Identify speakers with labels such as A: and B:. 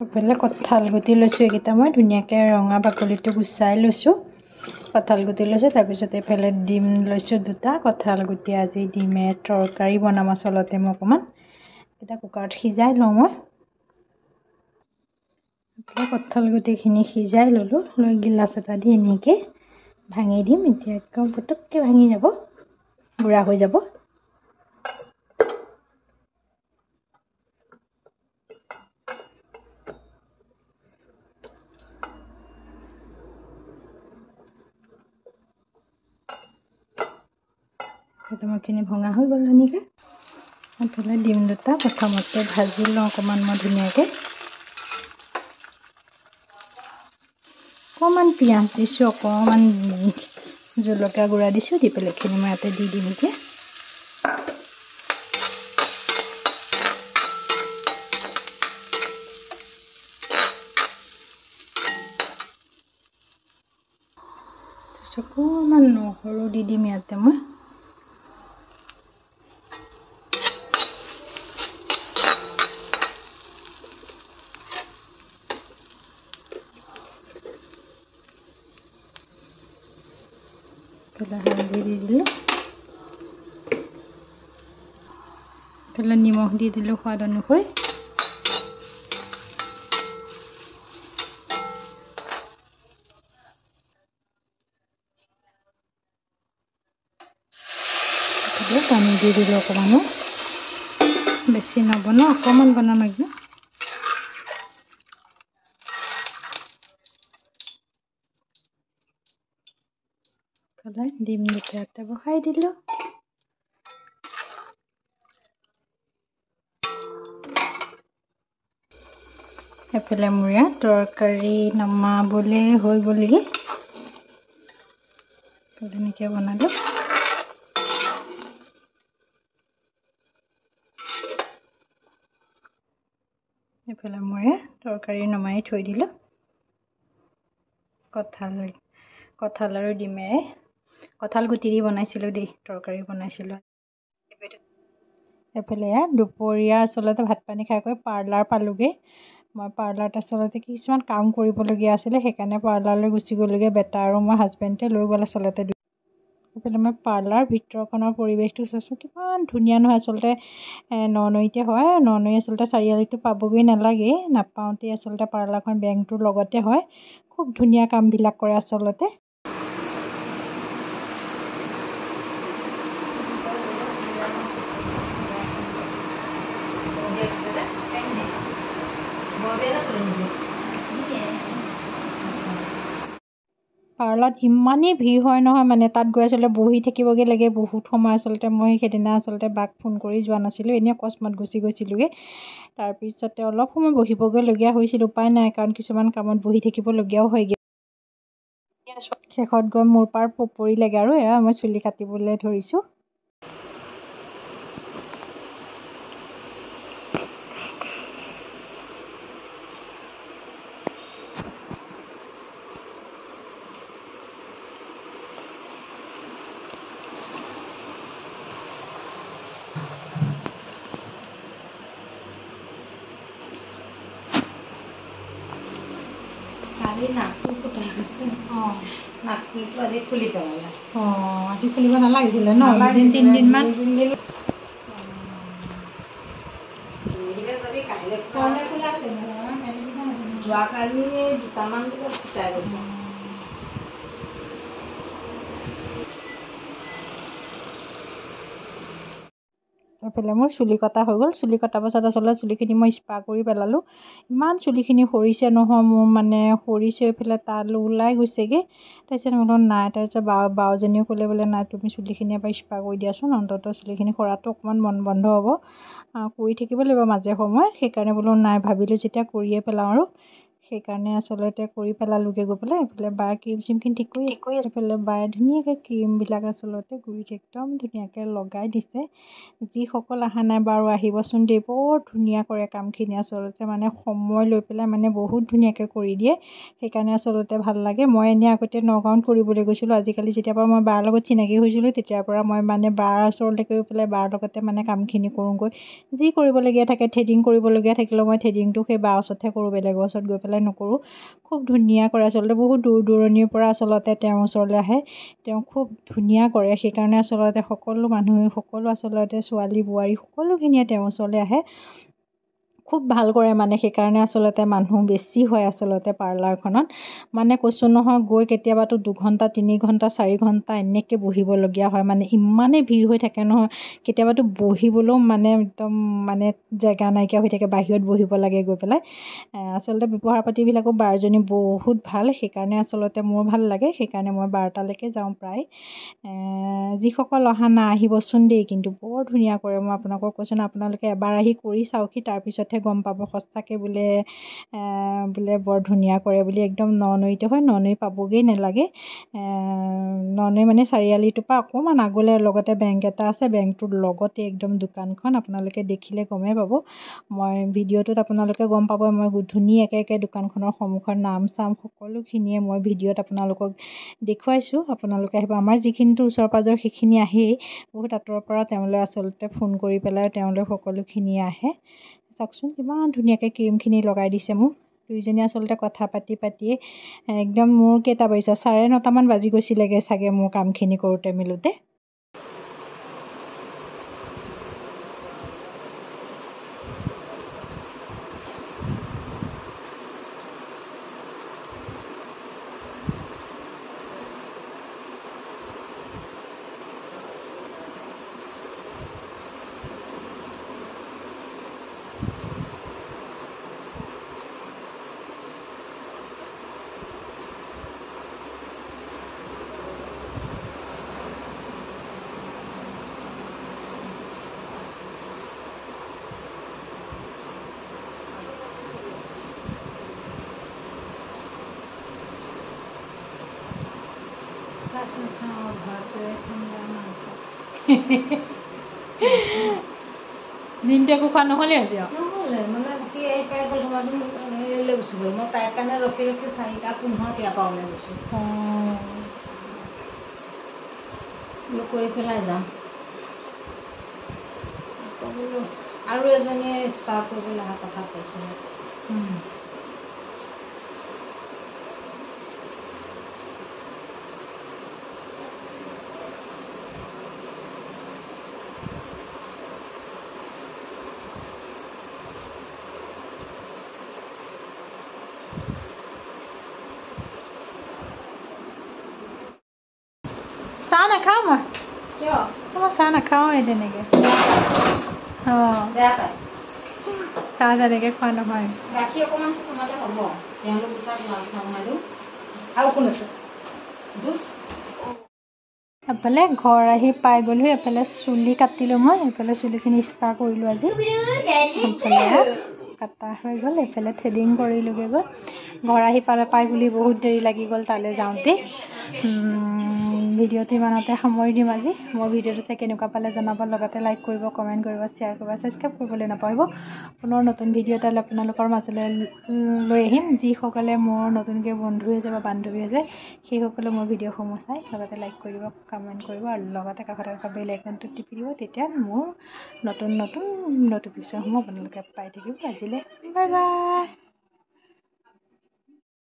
A: এইফালে কঁঠাল গুটি লৈছোঁ, এইকেইটা মই ধুনীয়াকৈ ৰঙা বাকলিটো গুচাই লৈছোঁ। কঁঠাল গুটি লৈছোঁ, তাৰপিছত এইফালে ডিম লৈছোঁ 2টা। কঁঠাল গুটি আজি ডিমে তৰকাৰী বনাম আচলতে মই অকণমান। এতিয়া কুকাৰত সিজাই লওঁ মই। কঁঠাল গুটিখিনি সিজাই ল'লোঁ, লৈ গিলাচ এটা দি এনেকৈ ভাঙি দিম। এতিয়া একদম পটককৈ ভাঙি যাব, গুড়া হৈ যাব। মোৰখিনি ভঙা হৈ গ'ল ধুনীয়াকৈ। এইফালে ডিম 2টা প্ৰথমতে ভাজি লওঁ অকণমান মই ধুনীয়াকৈ। অকণমান পিঁয়াজ দিছোঁ, অকণমান জলকীয়া গুড়া দিছোঁ, দি পেলাই এইখিনি মই ইয়াতে দি দিম এতিয়া। তাৰপিছত অকণমান নহৰু দি দিম ইয়াতে মই। হালধি দি দিলোঁ, এইফালে নিমখ দি দিলোঁ সোৱাদ অনুসৰি। পানী দি দিলোঁ অকণমানো, বেছি নবনাওঁ, অকণমান বনাম একদম। ডিম 2টা ইয়াতে বহাই দিলোঁ। এইফালে মোৰ ইয়াত তৰকাৰী নমাবলৈ হৈ গ'লগৈ। তেনেকৈ বনালোঁ। এইফালে মই তৰকাৰী নমাই থৈ দিলোঁ। কঁঠাল আৰু ডিমেৰে, কঁঠাল গুটি দি বনাইছিলোঁ দেই, তৰকাৰী বনাইছিলোঁ। এইফালে দুপৰীয়া আচলতে ভাত পানী খাই কৰি পাৰ্লাৰ পালোঁগৈ। মই পাৰ্লাৰত আচলতে কিছুমান কাম কৰিবলগীয়া আছিলে, সেইকাৰণে পাৰ্লাৰলৈ গুচি গ'লোগৈ। বেটা আৰু মই, হাজবেণ্ডে লৈ গ'ল আচলতে। এইফালে মই পাৰ্লাৰ ভিতৰখনৰ পৰিৱেশটো চাইছোঁ, কিমান ধুনীয়া নহয় আচলতে। ননৈতে হয়, ননৈ আচলতে চাৰিআলিটো পাবগৈ নালাগেই, নাপাওঁতেই আচলতে পাৰ্লাৰখন বেংকটোৰ লগতে হয়। খুব ধুনীয়া কামবিলাক কৰে আচলতে। পাৰ্লাৰত ইমানেই ভিৰ হয় নহয়, মানে তাত গৈ আচলতে বহি থাকিবগৈ লাগে বহুত সময়। আচলতে মই সেইদিনা আচলতে বাক ফোন কৰি যোৱা নাছিলোঁ, এনেই অকস্মাত গুচি গৈছিলোঁগৈ। তাৰপিছতে অলপ সময় বহিবগৈলগীয়া হৈছিল, উপায় নাই, কাৰণ কিছুমান কামত বহি থাকিবলগীয়াও হয়গৈ। শেষত গৈ মোৰ পাৰ পৰিলেগৈ আৰু মই চুলি কাটিবলৈ ধৰিছোঁ।
B: কালি নাকটো ফুটাই গৈছে। নাকটো আজি খুলি পেলালে।
A: আজি খুলিব নালাগিছিলে ন?
B: তিনিদিনমান যোৱাকালি 2টামান বজাত ফুটাই গৈছে।
A: এইফালে মোৰ চুলি কটা হৈ গ'ল। চুলি কটাৰ পাছত আচলতে চুলিখিনি মই স্পা কৰি পেলালোঁ। ইমান চুলিখিনি সৰিছে নহয় মোৰ, মানে সৰিছে, এইফালে তালৈ ওলাই গৈছেগৈ। তাৰপিছত মই বোলো নাই, তাৰপিছত বাজনীও ক'লে বোলে নাই, তুমি চুলিখিনি এবাৰ স্পা কৰি দিয়াচোন, অন্ততঃ চুলিখিনি সৰাটো অকণমান বন্ধ হ'ব। কৰি থাকিব লাগিব মাজে সময়ে। সেইকাৰণে বোলো নাই, ভাবিলোঁ যেতিয়া কৰিয়ে পেলাওঁ আৰু। সেইকাৰণে আচলতে কৰি পেলালোগৈ গৈ পেলাই এইফালে বাৰ ক্ৰীম চিমখিনি ঠিক কৰি এইফালে বায়ে ধুনীয়াকৈ ক্ৰীমবিলাক আচলতে গুৰিত একদম ধুনীয়াকৈ লগাই দিছে। যিসকল অহা নাই বাৰু আহিবচোন দেই, বৰ ধুনীয়া কৰে কামখিনি আচলতে মানে সময় লৈ পেলাই মানে বহুত ধুনীয়াকৈ কৰি দিয়ে। সেইকাৰণে আচলতে ভাল লাগে। মই এনেই আগতে নগাঁৱত কৰিবলৈ গৈছিলোঁ, আজিকালি যেতিয়াৰ পৰা মই বাৰ লগত চিনাকি হৈছিলোঁ তেতিয়াৰ পৰা মই মানে বাৰ ওচৰলৈ গৈ পেলাই বাৰ লগতে মানে কামখিনি কৰোঁগৈ। যি কৰিবলগীয়া থাকে, থ্ৰেডিং কৰিবলগীয়া থাকিলেও মই থ্ৰেডিংটো সেই বাৰ ওচৰতহে কৰোঁ, বেলেগৰ ওচৰত গৈ পেলাই নকৰোঁ। খুব ধুনীয়া কৰে আচলতে, বহুত দূৰ দূৰণিৰ পৰা আচলতে তেওঁৰ ওচৰলৈ আহে। তেওঁ খুব ধুনীয়া কৰে, সেইকাৰণে আচলতে সকলো মানুহে সকলো আচলতে ছোৱালী বোৱাৰী সকলোখিনিয়ে তেওঁৰ ওচৰলৈ আহে। খুব ভাল কৰে মানে, সেইকাৰণে আচলতে মানুহ বেছি হয় আচলতে পাৰ্লাৰখনত। মানে কৈছোঁ নহয়, গৈ কেতিয়াবাতো 2 ঘণ্টা 3 ঘণ্টা 4 ঘণ্টা এনেকৈ বহিবলগীয়া হয়, মানে ইমানেই ভিৰ হৈ থাকে নহয়। কেতিয়াবাতো বহিবলৈও মানে একদম মানে জেগা নাইকিয়া হৈ থাকে, বাহিৰত বহিব লাগে গৈ পেলাই। আচলতে ব্যৱহাৰ পাতিবিলাকো বাৰজনী বহুত ভাল, সেইকাৰণে আচলতে মোৰ ভাল লাগে। সেইকাৰণে মই বাৰ তালৈকে যাওঁ প্ৰায়। যিসকল অহা নাই আহিবচোন দেই, কিন্তু বৰ ধুনীয়া কৰে। মই আপোনালোকক কৈছোঁ ন, আপোনালোকে এবাৰ আহি কৰি চাওকহি, তাৰপিছতহে গম পাব সঁচাকৈ বোলে বৰ ধুনীয়া কৰে বুলি। একদম ননৈতে হয়, ননৈ পাবগৈ নালাগে। ননৈ মানে চাৰিআলিটোৰ পৰা অকণমান আগলৈ লগতে বেংক এটা আছে, বেংকটোৰ লগতে একদম দোকানখন। আপোনালোকে দেখিলে গমেই পাব। মই ভিডিঅ'টোত আপোনালোকে গম পাব, মই ধুনীয়াকৈ দোকানখনৰ সন্মুখৰ নাম চাম সকলোখিনিয়ে মই ভিডিঅ'ত আপোনালোকক দেখুৱাইছোঁ। আপোনালোকে আহিব, আমাৰ যিখিনিতো ওচৰ পাঁজৰ সেইখিনি আহেই, বহুত আঁতৰৰ পৰা তেওঁলৈ আচলতে ফোন কৰি পেলাই তেওঁলৈ সকলোখিনিয়ে আহে। চাওকচোন কিমান ধুনীয়াকৈ ক্ৰীমখিনি লগাই দিছে মোক। দুইজনী আচলতে কথা পাতিয়ে একদম মোৰ কেইটা বাজিছে, 9:30মান বাজি গৈছিলেগৈ চাগে মোৰ কামখিনি কৰোঁতে মেলোঁতে। দিনটো একো খোৱা নহ'লে আজি
B: নহ'লে মানে কি আহি পাই গ'ল, সময়টো গুচি গ'ল। মই তাইৰ কাৰণে ৰখি 4:15 ইয়াৰ পৰা ওলাই গৈছোঁ। কৰি পেলাই যাম। আৰু এজনীয়ে স্পা কৰিবলৈ অহা কথা কৈছিলে।
A: চাহ নাখাওঁ মই।
B: কিয়?
A: মই চাহ নাখাওঁ তেনেকৈ।
B: বেয়া পায়
A: চাহ তেনেকৈ খোৱা নহয়।
B: গাখীৰ অকণমান সোমালে হ'ব। তেওঁলোক দুটাক লাল চাহ বনাই দিওঁ। আৰু কোন আছে?
A: এফালে ঘৰ আহি পাই গ'লোঁ, এফালে চুলি কাটিলোঁ মই, এইফালে চুলিখিনি স্পা কৰিলোঁ আজি। এফালে কাটা হৈ গ'ল, এইফালে থ্ৰেডিং কৰিলোঁগৈ গৈ। ঘৰ আহি পাই বুলি বহুত দেৰি লাগি গ'ল তালৈ যাওঁতে। ভিডিঅ'টো ইমানতে সামৰি দিম আজি। মই ভিডিঅ'টো চাই কেনেকুৱা পালে জনাব, লগতে লাইক কৰিব, কমেণ্ট কৰিব, শ্বেয়াৰ কৰিব, ছাবস্ক্ৰাইব কৰিবলৈ নাপাহৰিব। পুনৰ নতুন ভিডিঅ' এটালৈ আপোনালোকৰ মাজলৈ লৈ আহিম। যিসকলে মোৰ নতুনকৈ বন্ধু হৈছে বা বান্ধৱী হৈছে, সেইসকলে মোৰ ভিডিঅ'সমূহ চাই লগতে লাইক কৰিব, কমেণ্ট কৰিব আৰু লগতে কাষতে থকা বেল আইকনটো টিপি দিব। তেতিয়া মোৰ নতুন নটিফিকেশ্যনসমূহ আপোনালোকে পাই থাকিব। আজিলৈ বাই বাই।